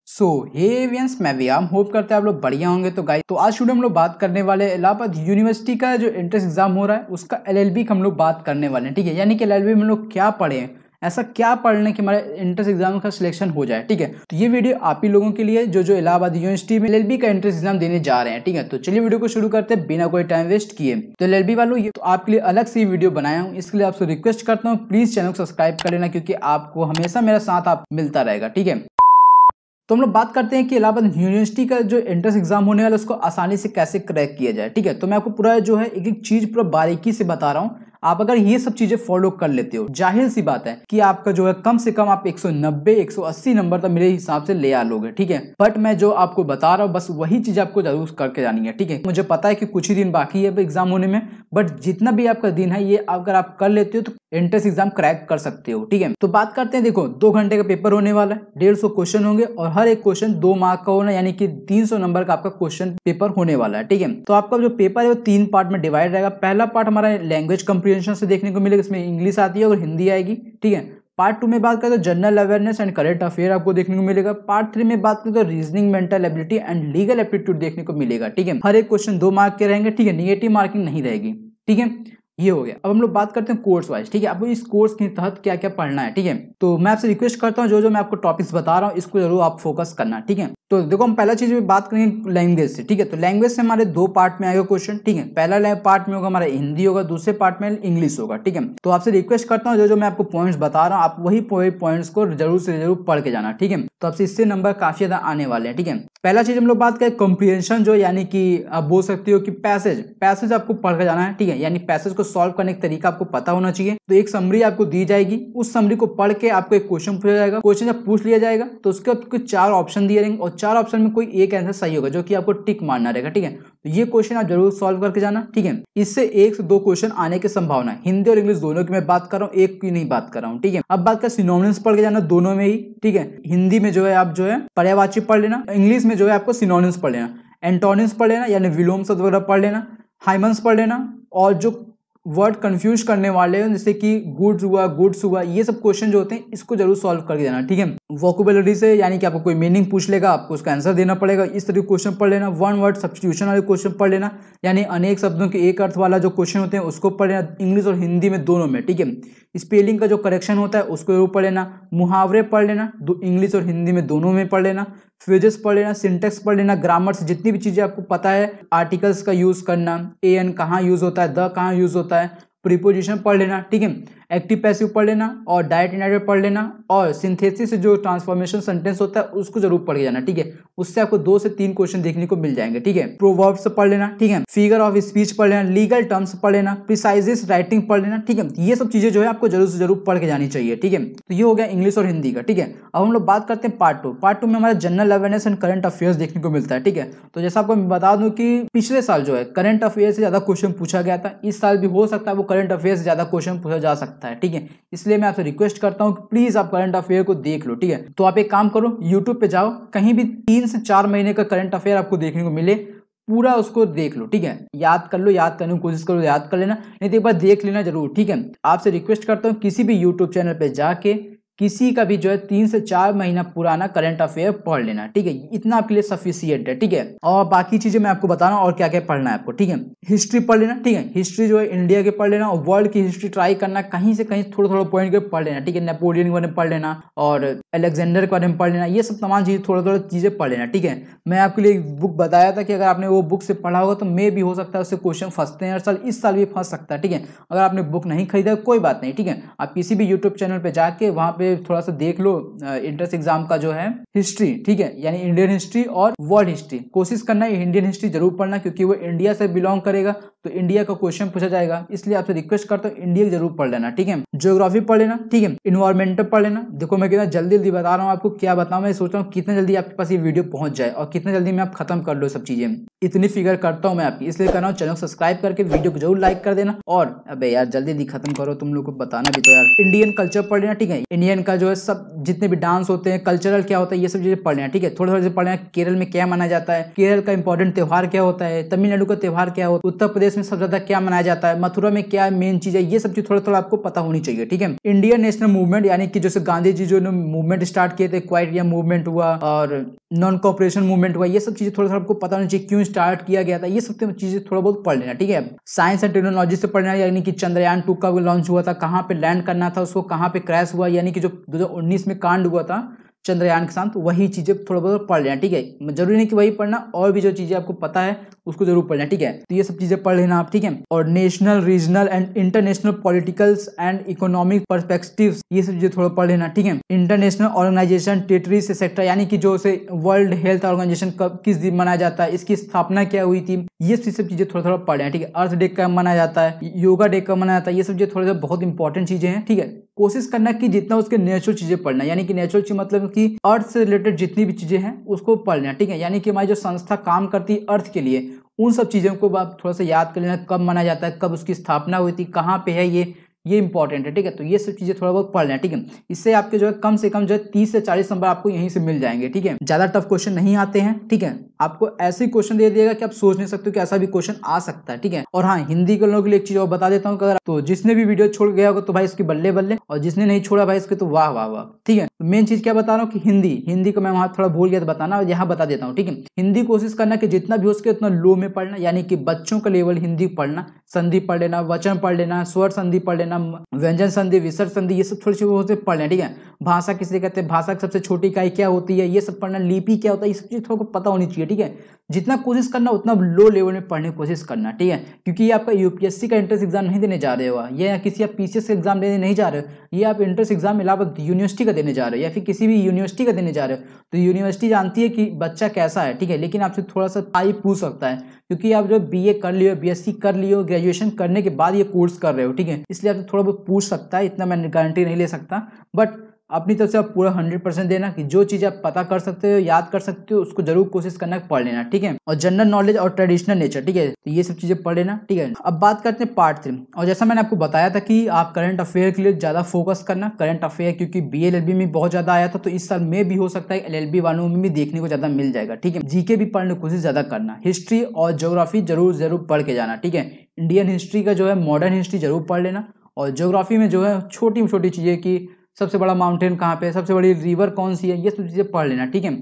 सो हे एवियंस, मैं व्यायाम होप करते हैं आप लोग बढ़िया होंगे। तो गाइस, तो आज वीडियो हम लोग बात करने वाले इलाहाबाद यूनिवर्सिटी का जो एंट्रेंस एग्जाम हो रहा है उसका एलएलबी का हम लोग बात करने वाले हैं। ठीक है, यानी कि एलएलबी में हम लोग क्या पढ़े हैं, ऐसा क्या पढ़ने कि हमारे एंट्रेंस एग्जाम का सिलेक्शन हो जाए। ठीक है, तो ये वीडियो आप ही लोगों के लिए जो इलाहाबाद यूनिवर्सिटी में एलएलबी का एंट्रेंस एग्जाम देने जा रहे हैं। ठीक है, तो चलिए वीडियो को शुरू करते हैं बिना कोई टाइम वेस्ट किए। तो एलएलबी वालों, ये तो आपके लिए अलग से वीडियो बनाया हूँ, इसके लिए आपसे रिक्वेस्ट करता हूँ प्लीज चैनल को सब्सक्राइब कर लेना, क्योंकि आपको हमेशा मेरा साथ आप मिलता रहेगा। ठीक है, तो हम लोग बात करते हैं कि इलाहाबाद यूनिवर्सिटी का जो एंट्रेंस एग्जाम होने वाला है उसको आसानी से कैसे क्रैक किया जाए। ठीक है, तो मैं आपको पूरा जो है एक एक चीज पूरा बारीकी से बता रहा हूँ। आप अगर ये सब चीजें फॉलो कर लेते हो, जाहिर सी बात है कि आपका जो है कम से कम आप 190 180 नंबर तक मेरे हिसाब से ले आ लोगे। ठीक है, बट मैं जो आपको बता रहा हूँ बस वही चीज आपको जरूर करके जानी है। ठीक है, मुझे पता है कि कुछ ही दिन बाकी है एग्जाम होने में, बट जितना भी आपका दिन है ये अगर आप कर लेते हो तो एंट्रेंस एग्जाम क्रैक कर सकते हो। ठीक है, तो बात करते हैं। देखो, 2 घंटे का पेपर होने वाला है, 150 क्वेश्चन होंगे और हर एक क्वेश्चन 2 मार्क का होना, यानी कि 300 नंबर का आपका क्वेश्चन पेपर होने वाला है। ठीक है, तो आपका जो पेपर है वो 3 पार्ट में डिवाइड रहेगा। पहला पार्ट हमारा लैंग्वेज कंप्रीहेंशन से देखने को मिलेगा, इसमें इंग्लिश आती है और हिंदी आएगी। ठीक है, पार्ट 2 में बात करें तो general awareness and current affair आपको देखने को मिलेगा। पार्ट 3 में बात करें तो reasoning, mental ability and legal aptitude देखने को मिलेगा। ठीक है, हर एक क्वेश्चन 2 मार्क के रहेंगे। ठीक है, निगेटिव मार्किंग नहीं रहेगी। ठीक है, ये हो गया। अब हम लोग बात करते हैं कोर्स वाइज। ठीक है, आपको इस कोर्स के तहत क्या क्या पढ़ना है। ठीक है, तो मैं आपसे रिक्वेस्ट करता हूँ जो मैं आपको टॉपिक्स बता रहा हूँ इसको जरूर आप फोकस करना। ठीक है, तो देखो हम पहला चीज में बात करेंगे लैंग्वेज से। ठीक है, तो लैंग्वेज से हमारे 2 पार्ट में आएगा क्वेश्चन। ठीक है, पहला पार्ट में होगा हमारा हिंदी होगा, दूसरे पार्ट में इंग्लिश होगा। ठीक है, तो आपसे रिक्वेस्ट करता हूँ जो मैं आपको पॉइंट्स बता रहा हूँ आप वही पॉइंट्स को जरूर से जरूर पढ़ के जाना। ठीक है, तो आपसे इससे नंबर काफी ज्यादा आने वाले हैं। ठीक है, पहला चीज हम लोग बात करें कॉम्प्रिहेंशन, जो यानी कि आप बोल सकते हो कि पैसेज आपको पढ़ के जाना है। ठीक है, यानी पैसेज को सॉल्व करने का तरीका आपको पता होना चाहिए। तो एक समरी आपको दी जाएगी, उस समरी को पढ़ के आपको एक क्वेश्चन पूछा जाएगा। क्वेश्चन जब पूछ लिया जाएगा तो उसके बाद कुछ 4 ऑप्शन दिए रहेंगे और 4 ऑप्शन में कोई एक आंसर सही होगा जो कि आपको टिक मारना रहेगा। ठीक है, तो ये क्वेश्चन आप जरूर सॉल्व करके जाना। ठीक है, इससे 1 से 2 क्वेश्चन आने की संभावना है। हिंदी और इंग्लिश दोनों की मैं बात कर रहा हूँ, एक की नहीं बात कर रहा हूँ। ठीक है, अब बात कर सिनोनिम्स पढ़ के जाना दोनों में ही। ठीक है, हिंदी में जो है आप जो है पर्यायवाची पढ़ लेना, इंग्लिश में जो है आपको सिनोनिम्स पढ़ लेना, एंटोनिम्स पढ़ लेना यानी विलोम शब्द वगैरह पढ़ लेना, हाइमन्स पढ़ लेना, और जो वर्ड कंफ्यूज करने वाले हैं जैसे कि गुड्स हुआ, ये सब क्वेश्चन जो होते हैं इसको जरूर सॉल्व करके जाना। ठीक है, वोकेबुलरी से यानी कि आपको कोई मीनिंग पूछ लेगा, आपको उसका आंसर देना पड़ेगा, इस तरह के क्वेश्चन पढ़ लेना। 1 वर्ड सब्स्टिट्यूशन वाले क्वेश्चन पढ़ लेना, यानी अनेक शब्दों के एक अर्थ वाला जो क्वेश्चन होते हैं उसको पढ़ लेना, इंग्लिश और हिंदी में दोनों में। ठीक है, स्पेलिंग का जो करेक्शन होता है उसको जरूर पढ़ लेना, मुहावरे पढ़ लेना, इंग्लिश और हिंदी में दोनों में पढ़ लेना, फ्रेजेस पढ़ लेना, सिंटेक्स पढ़ लेना, ग्रामर से जितनी भी चीजें आपको पता है, आर्टिकल्स का यूज करना, एन कहाँ यूज होता है, द कहाँ यूज होता है, प्रीपोजिशन पढ़ लेना। ठीक है, एक्टिव पैसिव पढ़ लेना और डायरेक्ट इनडायरेक्ट पढ़ लेना, और सिंथेसिस से जो ट्रांसफॉर्मेशन सेंटेंस होता है उसको जरूर पढ़ के जाना। ठीक है, उससे आपको 2 से 3 क्वेश्चन देखने को मिल जाएंगे। ठीक है, प्रोवर्ब्स पढ़ लेना। ठीक है, फिगर ऑफ स्पीच पढ़ लेना, लीगल टर्म्स पढ़ लेना, प्रिसाइजेस राइटिंग पढ़ लेना। ठीक है, ये सब चीजें जो है आपको जरूर से जरूर पढ़ के जानी चाहिए। ठीक है, तो ये हो गया इंग्लिश और हिंदी का। ठीक है, अब हम लोग बात करते हैं पार्ट 2। पार्ट 2 में हमारा general awareness and current affairs देखने को मिलता है। ठीक है, तो जैसा आपको मैं बता दूं कि पिछले साल जो है करंट अफेयर से ज्यादा क्वेश्चन पूछा गया था, इस साल भी हो सकता है वो करंट अफेयर से ज्यादा क्वेश्चन पूछा जा सकता है। ठीक है, इसलिए मैं आपसे रिक्वेस्ट करता हूं कि प्लीज आप करंट अफेयर को देख लो। ठीक है, तो आप एक काम करो, यूट्यूब पे जाओ, कहीं भी 3 से 4 महीने का करंट अफेयर आपको देखने को मिले, पूरा उसको देख लो। ठीक है, याद कर लो, याद करने की कोशिश करो, याद कर लेना, नहीं तो एक बार देख लेना जरूर। ठीक है, आपसे रिक्वेस्ट करता हूँ किसी भी यूट्यूब चैनल पे जाके किसी का भी जो है 3 से 4 महीना पुराना करंट अफेयर पढ़ लेना। ठीक है, इतना आपके लिए सफिशियंट है। ठीक है, और बाकी चीजें मैं आपको बता रहा हूँ और क्या क्या पढ़ना है आपको। ठीक है, हिस्ट्री पढ़ लेना। ठीक है, हिस्ट्री जो है इंडिया के पढ़ लेना और वर्ल्ड की हिस्ट्री ट्राई करना, कहीं से कहीं थोड़ा थोड़ा पॉइंट के पढ़ लेना। ठीक है, नेपोलियन के बारे में पढ़ लेना और अलेक्जेंडर के बारे में पढ़ लेना, ये सब तमाम चीजें थोड़ा थोड़ा चीजें पढ़ लेना। ठीक है, मैं आपके लिए एक बुक बताया था कि अगर आपने वो बुक से पढ़ा होगा तो मे भी हो सकता है उससे क्वेश्चन फंसते हैं हर साल, इस साल भी फंस सकता है। ठीक है, अगर आपने बुक नहीं खरीदा कोई बात नहीं। ठीक है, आप किसी भी यूट्यूब चैनल पे जाके वहां पे थोड़ा सा देख एंट्रेंस एग्जाम का जो है हिस्ट्री। ठीक है, यानी इंडियन हिस्ट्री और वर्ल्ड हिस्ट्री, कोशिश करना है इंडियन हिस्ट्री जरूर पढ़ना, क्योंकि वो इंडिया से बिलोंग करेगा तो इंडिया का क्वेश्चन पूछा जाएगा, इसलिए आपसे रिक्वेस्ट करता हूँ इंडिया जरूर पढ़ लेना। ठीक है, ज्योग्राफी पढ़ लेना। ठीक है, इन्वायरमेंटल पढ़ लेना। देखो मैं कितना जल्दी जल्दी बता रहा हूँ आपको, क्या बताऊँ, मैं सोच रहा हूँ कितना जल्दी आपके पास ये वीडियो पहुंच जाए और कितना जल्दी में आप खत्म कर लो सब चीजें, इतनी फिगर करता हूँ मैं आपकी, इसलिए कर रहा हूँ। चैनल को सब्सक्राइब करके वीडियो को जरूर लाइक कर देना, और अबे यार जल्दी जल्दी खत्म करो, तुम लोग को बताना भी तो यार। इंडियन कल्चर पढ़ लेना। ठीक है, इंडियन का जो है सब जितने भी डांस होते हैं, कल्चरल क्या होता है, ये सब चीजें पढ़ लेना। ठीक है, थोड़ा थोड़ा पढ़ लेना। केरल में क्या माना जाता है, केरल का इंपॉर्टेंट त्योहार क्या होता है, तमिलनाडु का त्योहार क्या होता है, उत्तर प्रदेश में सबसे ज्यादा क्या मनाया जाता है, मथुरा में क्या मेन चीज है, ये सब चीज थोड़ा थोड़ा आपको पता होनी चाहिए, ठीक है। इंडियन नेशनल मूवमेंट यानी कि जैसे गांधी जी जो मूवमेंट स्टार्ट किए थे, क्वाइट इंडिया मूवमेंट हुआ और नॉन कॉपरेशन मूवमेंट हुआ, ये सब चीजें थोड़ा थोड़ा आपको पता होनी चाहिए, क्यों स्टार्ट किया गया था, ये सब चीजें थोड़ा बहुत पढ़ लेना, ठीक है। साइंस एंड टेक्नोलॉजी से पढ़ना, यानी कि चंद्रयान 2 कब लॉन्च हुआ था, कहाँ पे लैंड करना था, उसको कहाँ पे क्रैश हुआ, यानी कि जो 2019 में कांड हुआ था चंद्रयान के साथ, वही चीजें थोड़ा बहुत पढ़ लेना, ठीक है। जरूरी नहीं कि वही पढ़ना, और भी जो चीजें आपको पता है उसको जरूर पढ़ना, ठीक है। तो ये सब चीजें पढ़ लेना आप, ठीक है। और national, regional and international politicals and economic perspectives, ये सब चीजें थोड़ा पढ़ लेना, ठीक है। इंटरनेशनल ऑर्गेनाइजेशन, टेरिटरीज सेक्टर, यानी कि जो से वर्ल्ड हेल्थ ऑर्गेनाइजेशन कब किस दिन मनाया जाता है, इसकी स्थापना क्या हुई थी, ये सब चीजें थोड़ा थोड़ा पढ़ लेना, ठीक है। अर्थ डे कब मनाया जाता है, योगा डे कब मनाया जाता है, ये सब चीजें थोड़ा बहुत इंपॉर्टेंट चीजें हैं, ठीक है। कोशिश करना कि जितना उसके नेचुरल चीजें पढ़ना, यानी कि नेचुरल चीज मतलब कि अर्थ से रिलेटेड जितनी भी चीजें हैं उसको पढ़ लेना, ठीक है। यानी कि हमारी जो संस्था काम करती है अर्थ के लिए, उन सब चीजों को आप थोड़ा सा याद कर लेना, कब मनाया जाता है, कब उसकी स्थापना हुई थी, कहाँ पे है, ये इंपॉर्टेंट है, ठीक है। तो ये सब चीजें थोड़ा बहुत पढ़ लेना, ठीक है। इससे आपके जो है कम से कम जो है 30 से 40 नंबर आपको यहीं से मिल जाएंगे, ठीक है। ज्यादा टफ क्वेश्चन नहीं आते हैं, ठीक है। आपको ऐसे क्वेश्चन दे दिएगा कि आप सोच नहीं सकते हो कि ऐसा भी क्वेश्चन आ सकता है, ठीक है। और हाँ, हिंदी के लोगों के लिए एक चीज और बता देता हूँ, अगर तो जिसने भी वीडियो छोड़ गया होगा तो भाई इसकी बल्ले बल्ले, और जिसने नहीं छोड़ा भाई इसके तो वाह वाह वाह, ठीक है। मेन चीज क्या बता रहा हूँ कि हिंदी को मैं वहां थोड़ा भूल गया तो बताना, और यहाँ बता देता हूँ, ठीक है। हिंदी कोशिश करना कि जितना भी हो सके उतना लो में पढ़ना, यानी कि बच्चों का लेवल हिंदी पढ़ना, संधि पढ़ लेना, वचन पढ़ लेना, स्वर संधि पढ़ लेना, व्यंजन संधि, विसर्ग संधि, ये सब थोड़ी सी पढ़ लेना, ठीक है। भाषा किसे कहते हैं, भाषा की सबसे छोटी इकाई क्या होती है, ये सब पढ़ना, लिपि क्या होता है, ये सब चीज थोड़ा पता होनी चाहिए, ठीक है। जितना कोशिश करना उतना लो लेवल में पढ़ने की कोशिश करना, ठीक है। क्योंकि ये आपका यूपीएससी का एंट्रेंस एग्जाम नहीं देने जा रहे हो, ये या किसी आप पीसीएस एग्जाम देने नहीं जा रहे हो, ये आप एंट्रेंस एग्जाम इलाहाबाद यूनिवर्सिटी का देने जा रहे हो, या फिर किसी भी यूनिवर्सिटी का देने जा रहे हो। तो यूनिवर्सिटी जानती है कि बच्चा कैसा है, ठीक है, लेकिन आपसे थोड़ा सा हाई पूछ सकता है, क्योंकि आप जो बीए कर लियो, बीएससी कर लियो, ग्रेजुएशन करने के बाद ये कोर्स कर रहे हो, ठीक है। इसलिए आपसे थोड़ा बहुत पूछ सकता है, इतना मैं गारंटी नहीं ले सकता, बट अपनी तरफ से आप पूरा 100% देना कि जो चीज आप पता कर सकते हो, याद कर सकते हो, उसको जरूर कोशिश करना पढ़ लेना, ठीक है। और जनरल नॉलेज और ट्रेडिशनल नेचर, ठीक है, तो ये सब चीजें पढ़ लेना, ठीक है। अब बात करते हैं पार्ट 3, और जैसा मैंने आपको बताया था कि आप करंट अफेयर के लिए ज्यादा फोकस करना, करंट अफेयर क्योंकि बीएलएलबी में बहुत ज्यादा आया था, तो इस साल में भी हो सकता है एलएलबी वालों में भी देखने को ज्यादा मिल जाएगा, ठीक है। जीके भी पढ़ने की कोशिश ज्यादा करना, हिस्ट्री और ज्योग्राफी जरूर पढ़ के जाना, ठीक है। इंडियन हिस्ट्री का जो है मॉडर्न हिस्ट्री जरूर पढ़ लेना, और ज्योग्राफी में जो है छोटी छोटी चीजें कि सबसे बड़ा माउंटेन कहाँ पे है, सबसे बड़ी रिवर कौन सी है, ये सब चीजें पढ़ लेना, ठीक है।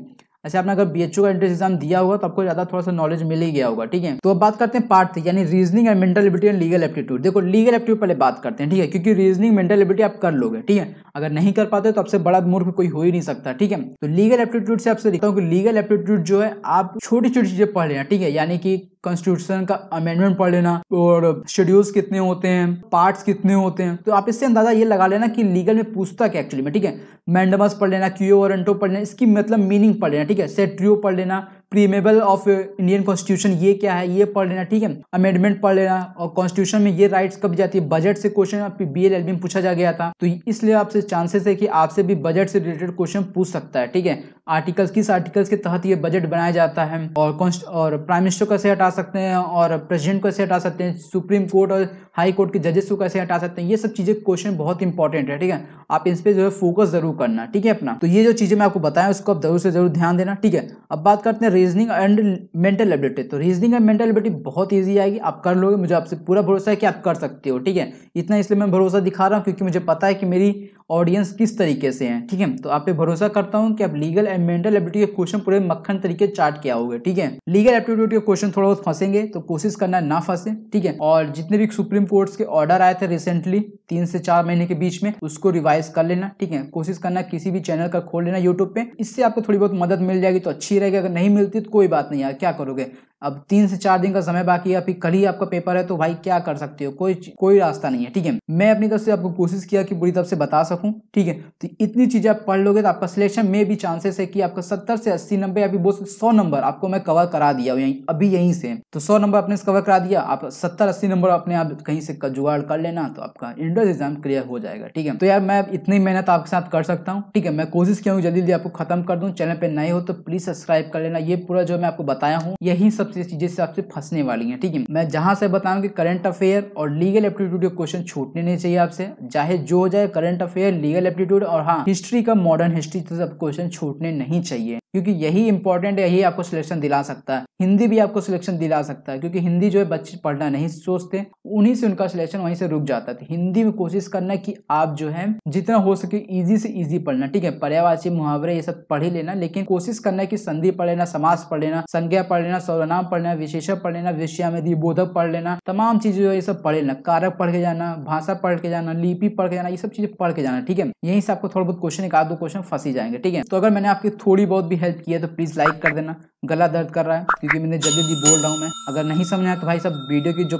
ऐसे आपने अगर बीएचओ का एंट्रेंस एग्जाम दिया होगा तो आपको ज्यादा थोड़ा सा नॉलेज मिल ही गया होगा, ठीक है। तो अब बात करते हैं पार्ट 3 यानी reasoning and mental ability and legal aptitude. देखो लीगल एप्टीट्यूड पहले बात करते हैं, ठीक है, क्योंकि रीजनिंग मेंटल एबिलिटी आप कर लोगे, ठीक है। अगर नहीं कर पाते तो आपसे बड़ा मूर्ख कोई हो ही नहीं सकता, ठीक है। तो लीगल एप्टीट्यूड से आपसे दिखता हूँ कि लीगल एप्टीट्यूड जो है आप छोटी छोटी चीजें पढ़ लेना, ठीक है। यानी कि कॉन्स्टिट्यूशन का अमेंडमेंट पढ़ लेना, और शेड्यूल्स कितने होते हैं, पार्ट्स कितने होते हैं, तो आप इससे अंदाजा ये लगा लेना कि लीगल में पूछता क्या एक्चुअली में, ठीक है। मैंडमस पढ़ लेना, क्यूओ वारंटो पढ़ लेना, इसकी मतलब मीनिंग पढ़ लेना, ठीक है। सेट्रियो पढ़ लेना, प्रीमेबल ऑफ इंडियन कॉन्स्टिट्यूशन ये क्या है ये पढ़ लेना, ठीक है। अमेंडमेंट पढ़ लेना, और कॉन्स्टिट्यूशन में ये राइट्स कब जाती है, बजट से क्वेश्चन आपकी बीएलएलबी में पूछा जा गया था, तो इसलिए आपसे चांसेस है कि आपसे भी बजट से रिलेटेड क्वेश्चन पूछ सकता है, ठीक है। आर्टिकल्स, किस आर्टिकल्स के तहत ये बजट बनाया जाता है, और प्राइम मिनिस्टर को कैसे हटा सकते हैं, और प्रेसिडेंट को कैसे हटा सकते हैं, सुप्रीम कोर्ट और हाई कोर्ट के जजेस को कैसे हटा सकते हैं, ये सब चीजें क्वेश्चन बहुत इंपॉर्टेंट है, ठीक है। आप इस पे जो है फोकस जरूर करना, ठीक है अपना। तो ये जो चीजें मैं आपको बताया उसको आप जरूर से जरूर ध्यान देना, ठीक है। अब बात करते हैं रीजनिंग एंड मेंटल एबिलिटी। तो रीजनिंग एंड मेंटल एबिलिटी बहुत ईजी आएगी, आप कर लोगे, मुझे आपसे पूरा भरोसा है कि आप कर सकते हो, ठीक है। इतना इसलिए मैं भरोसा दिखा रहा हूँ क्योंकि मुझे पता है कि मेरी ऑडियंस किस तरीके से है, ठीक है। तो आप पे भरोसा करता हूं कि आप लीगल एंड मेंटल एबिलिटी के क्वेश्चन पूरे मक्खन तरीके चार्ट किया होगा, ठीक है। लीगल एप्टीट्यूड के क्वेश्चन थोड़ा बहुत फंसेंगे तो कोशिश करना ना फंसे, ठीक है। और जितने भी सुप्रीम कोर्ट के ऑर्डर आए थे रिसेंटली 3 से 4 महीने के बीच में, उसको रिवाइज कर लेना, ठीक है। कोशिश करना किसी भी चैनल का खोल लेना यूट्यूब पे, इससे आपको थोड़ी बहुत मदद मिल जाएगी तो अच्छी रहेगी। अगर नहीं मिलती तो कोई बात नहीं यार, क्या करोगे, अब 3 से 4 दिन का समय बाकी है, फिर कल ही आपका पेपर है, तो भाई क्या कर सकते हो, कोई रास्ता नहीं है, ठीक है। मैं अपनी तरफ से आपको कोशिश किया कि बुरी तरफ से बता सकूं, ठीक है। तो इतनी चीजें आप पढ़ लोगे तो आपका सिलेक्शन में भी चांसेस है कि आपका 70 से 80 नंबर या फिर 100 नंबर आपको मैं कवर करा दिया अभी यहीं से। तो 100 नंबर आपने कवर करा दिया, आप 70-80 नंबर अपने आप कहीं से जुगाड़ कर लेना, तो आपका एंट्रेंस एग्जाम क्लियर हो जाएगा, ठीक है। तो यार मैं इतनी मेहनत आपके साथ कर सकता हूँ, ठीक है। मैं कोशिश किया हूँ जल्दी आपको खत्म कर दूं। चैनल पे नए हो तो प्लीज सब्सक्राइब कर लेना। ये पूरा जो मैं आपको बताया हूँ यही सब चीजें से आपसे फंसने वाली हैं, ठीक है। मैं जहां से बताऊं कि करंट अफेयर और लीगल एप्टीट्यूड के क्वेश्चन छूटने नहीं चाहिए आपसे, चाहे जो हो जाए, करंट अफेयर, लीगल एप्टीट्यूड और हाँ हिस्ट्री का, मॉडर्न हिस्ट्री तो सब क्वेश्चन छूटने नहीं चाहिए। क्योंकि यही इंपॉर्टेंट है, यही आपको सिलेक्शन दिला सकता है। हिंदी भी आपको सिलेक्शन दिला सकता है, क्योंकि हिंदी जो है बच्चे पढ़ना नहीं सोचते, उन्हीं से उनका सिलेक्शन वहीं से रुक जाता है। हिंदी में कोशिश करना कि आप जो है जितना हो सके इजी से इजी पढ़ना, ठीक है। पर्यायवाची, मुहावरे ये सब पढ़ ही लेना, लेकिन कोशिश करना कि संधि पढ़ लेना, समास पढ़ लेना, संज्ञा पढ़ लेना, सर्वनाम पढ़ लेना, विशेषण पढ़ लेना, विषयामेधी, बोधक पढ़ लेना, तमाम चीजें जो ये सब पढ़ लेना, कारक पढ़ के जाना, भाषा पढ़ के जाना, लिपि पढ़ के जाना, ये सब चीजें पढ़ के जाना, ठीक है। यहीं से आपको थोड़ा बहुत क्वेश्चन, एक आध दो क्वेश्चन फंस ही जाएंगे, ठीक है। तो अगर मैंने आपकी थोड़ी बहुत भी हेल्प की है तो प्लीज लाइक कर देना। गला दर्द कर रहा है क्योंकि मैंने जल्दी जल्दी बोल रहा हूँ मैं। अगर नहीं समझ आया तो भाई सब वीडियो की जो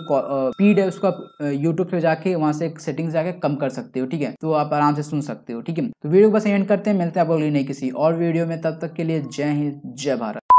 स्पीड है उसको आप यूट्यूब पे जाके वहां से सेटिंग्स जाके कम कर सकते हो, ठीक है। तो आप आराम से सुन सकते हो, ठीक है। तो वीडियो को बस एंड करते हैं, मिलते हैं आप अगली नई किसी और वीडियो में। तब तक के लिए जय हिंद, जय भारत।